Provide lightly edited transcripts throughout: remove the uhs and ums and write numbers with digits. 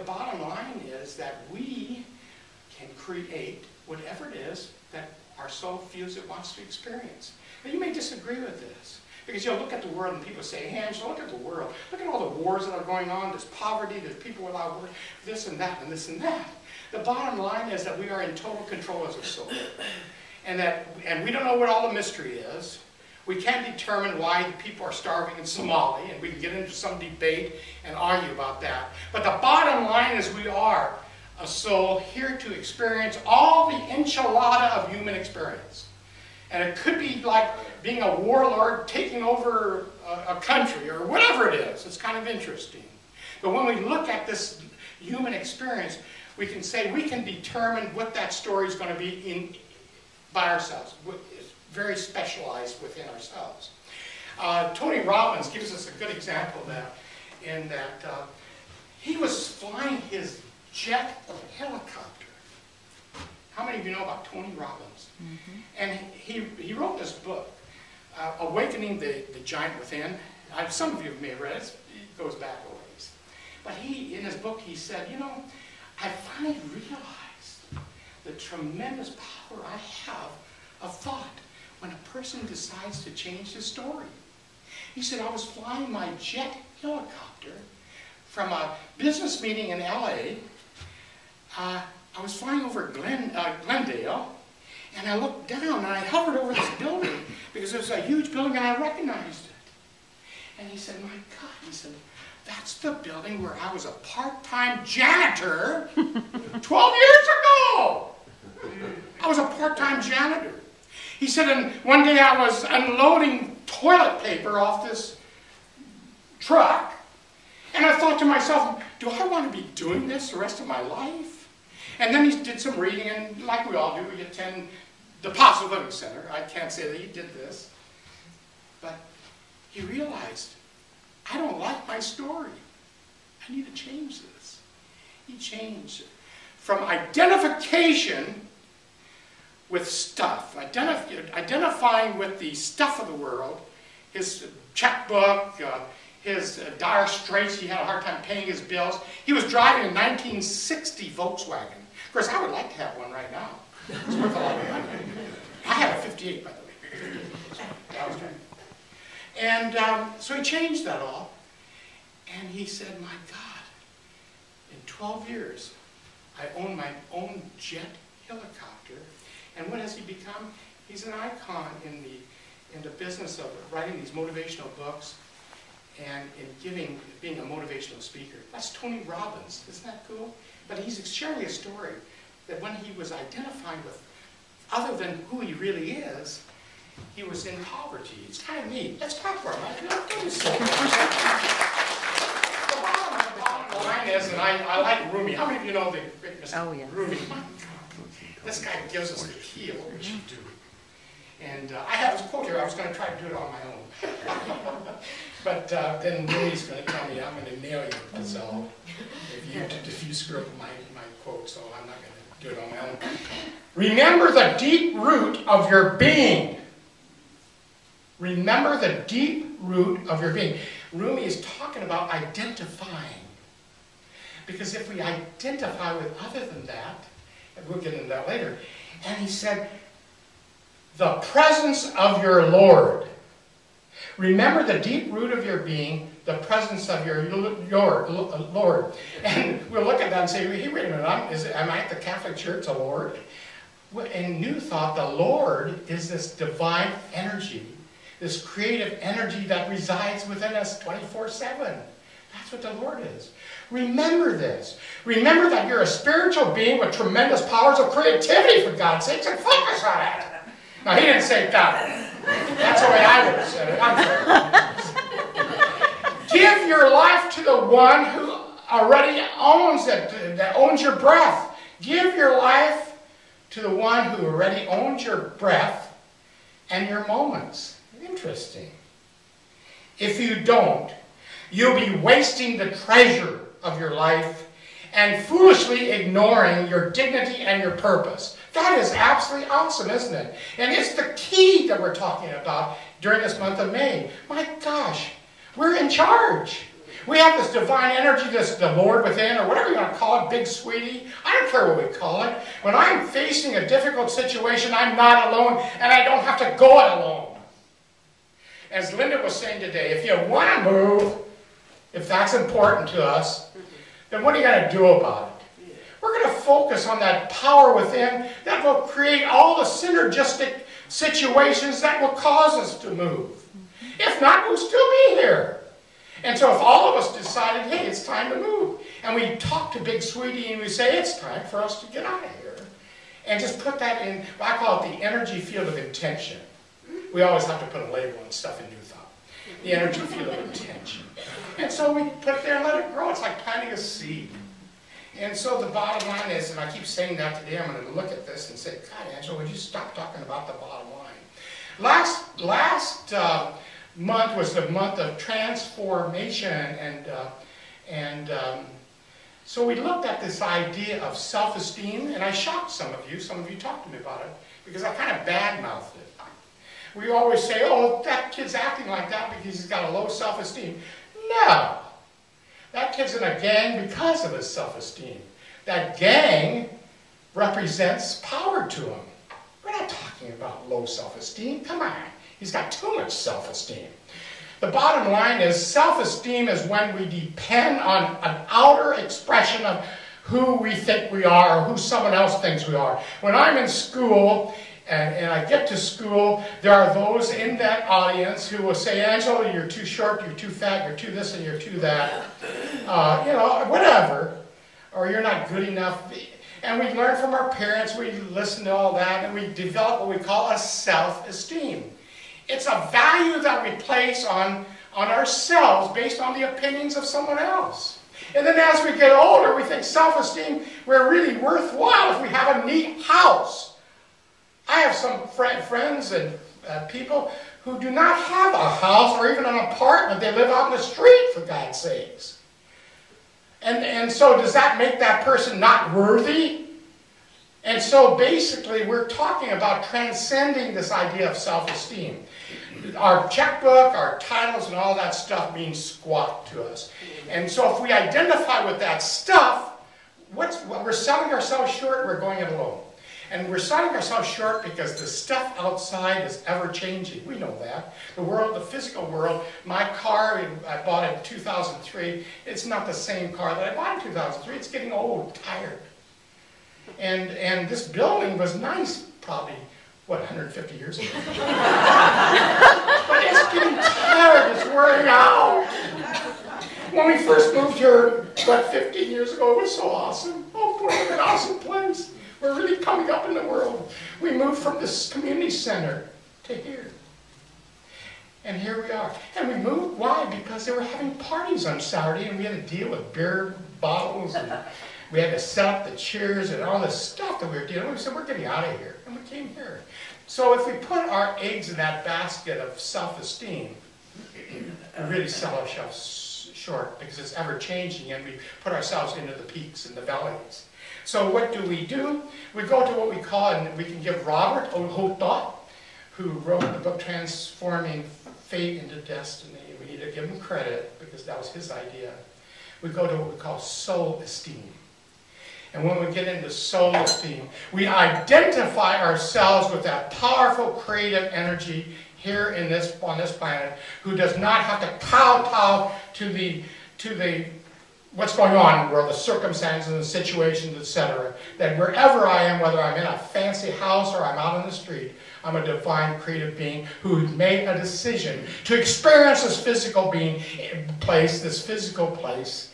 bottom line is that we can create whatever it is that our soul feels it wants to experience. Now, you may disagree with this, because you'll look at the world and people say, hey, Angelo, look at the world. Look at all the wars that are going on. There's poverty, there's people without work, this and that and this and that. The bottom line is that we are in total control as a soul. And we don't know what all the mystery is. We can't determine why people are starving in Somalia, and we can get into some debate and argue about that. But the bottom line is we are a soul here to experience all the enchilada of human experience. And it could be like being a warlord taking over a country or whatever it is. It's kind of interesting. But when we look at this human experience, we can say we can determine what that story is going to be by ourselves. It's very specialized within ourselves. Tony Robbins gives us a good example of that, in that he was flying his jet helicopter. How many of you know about Tony Robbins? Mm-hmm. And he wrote this book, Awakening the Giant Within. Some of you may have read it. It goes back a ways. But in his book, he said, you know, I finally realized the tremendous power I have of thought when a person decides to change his story. He said, I was flying my jet helicopter from a business meeting in LA. I was flying over Glendale, and I looked down and I hovered over this building because it was a huge building and I recognized it. And he said, my God, he said, that's the building where I was a part-time janitor 12 years ago. I was a part-time janitor. He said, and one day I was unloading toilet paper off this truck, and I thought to myself, do I want to be doing this the rest of my life? And then he did some reading, and like we all do, we attend the Positive Living Center. I can't say that he did this, but he realized, I don't like my story. I need to change this. He changed it from identification with stuff, identifying with the stuff of the world, his checkbook, his dire straits. He had a hard time paying his bills. He was driving a 1960 Volkswagen. Of course, I would like to have one right now. It's worth a lot of money. I had a 58, by the way. That was good. And so he changed that all. And he said, my God, in 12 years, I own my own jet helicopter. And what has he become? He's an icon in the business of writing these motivational books and in being a motivational speaker. That's Tony Robbins. Isn't that cool? But he's sharing a story that when he was identifying with, other than who he really is, he was in poverty. It's kind of neat. Let's talk for a minute. The bottom line is, and I like Rumi. How many of you know the great Mr. Rumi? This guy gives us the key of what we should do. And I have his quote here. I was going to try to do it on my own. But then Rumi's going to tell me I'm going to nail you, Pizelo, if you screw up my quote, so I'm not going to do it on my own. Remember the deep root of your being. Remember the deep root of your being. Rumi is talking about identifying. Because if we identify with other than that, and we'll get into that later, and he said, the presence of your Lord. Remember the deep root of your being, the presence of your Lord. And we'll look at that and say, hey, wait a minute, am I at the Catholic Church a Lord? In New Thought, the Lord is this divine energy, this creative energy that resides within us 24/7. That's what the Lord is. Remember this. Remember that you're a spiritual being with tremendous powers of creativity, for God's sakes, and focus on it. Now, he didn't say that. That's the way I would have said it. I'm sorry. Give your life to the one who already owns it, that owns your breath. Give your life to the one who already owns your breath and your moments. Interesting. If you don't, you'll be wasting the treasure of your life and foolishly ignoring your dignity and your purpose. That is absolutely awesome, isn't it? And it's the key that we're talking about during this month of May. My gosh, we're in charge. We have this divine energy, this the Lord within, or whatever you want to call it, big sweetie. I don't care what we call it. When I'm facing a difficult situation, I'm not alone, and I don't have to go it alone. As Linda was saying today, if you want to move, if that's important to us, then what are you going to do about it? We're going to focus on that power within that will create all the synergistic situations that will cause us to move. If not, we'll still be here. And so if all of us decided, hey, it's time to move, and we talk to Big Sweetie and we say, it's time for us to get out of here, and just put that in, I call it the energy field of intention. We always have to put a label and stuff in New Thought. The energy field of intention. And so we put it there and let it grow. It's like planting a seed. And so the bottom line is, and I keep saying that today, I'm going to look at this and say, God, Angelo, would you stop talking about the bottom line? Last month was the month of transformation, and so we looked at this idea of self-esteem, and I shocked some of you. Some of you talked to me about it, because I kind of bad-mouthed it. We always say, oh, that kid's acting like that because he's got a low self-esteem. No. That kid's in a gang because of his self-esteem. That gang represents power to him. We're not talking about low self-esteem. Come on. He's got too much self-esteem. The bottom line is self-esteem is when we depend on an outer expression of who we think we are or who someone else thinks we are. When I'm in school and I get to school, there are those in that audience who will say, Angelo, you're too short, you're too fat, you're too this and you're too that. You know, whatever. Or you're not good enough. And we learn from our parents, we listen to all that, and we develop what we call a self-esteem. It's a value that we place on ourselves based on the opinions of someone else. And then as we get older, we think self-esteem, we're really worthwhile if we have a neat house. I have some friends and people who do not have a house or even an apartment. They live out in the street, for God's sakes. And so does that make that person not worthy? And so basically we're talking about transcending this idea of self-esteem. Our checkbook, our titles, and all that stuff means squat to us. And so if we identify with that stuff, we're selling ourselves short, we're going it alone. And we're selling ourselves short because the stuff outside is ever-changing. We know that. The world, the physical world, my car I bought in 2003, it's not the same car that I bought in 2003. It's getting old, tired. And this building was nice probably, what, 150 years ago? But it's getting tired, it's wearing out. When we first moved here, about 15 years ago, it was so awesome. Oh boy, what an awesome place. We're really coming up in the world. We moved from this community center to here. And here we are. And we moved, why? Because they were having parties on Saturday and we had to deal with beer bottles and we had to set up the chairs and all this stuff that we were dealing with. We said, we're getting out of here. And we came here. So if we put our eggs in that basket of self-esteem, we really sell ourselves short because it's ever-changing and we put ourselves into the peaks and the valleys. So what do? We go to what we call, and we can give Robert Oakhurst, who wrote the book Transforming Fate into Destiny. We need to give him credit because that was his idea. We go to what we call soul esteem. And when we get into soul esteem, we identify ourselves with that powerful creative energy here on this planet who does not have to kowtow to the what's going on in the world, the circumstances and the situations, etc. That wherever I am, whether I'm in a fancy house or I'm out on the street, I'm a divine creative being who made a decision to experience this physical place,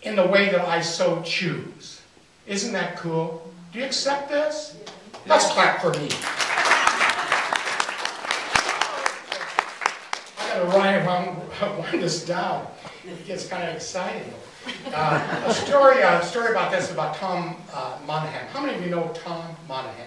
in the way that I so choose. Isn't that cool? Do you accept this? Let's clap for me. I gotta wind this down. It gets kind of exciting. A story about this, about Tom Monahan. How many of you know Tom Monahan?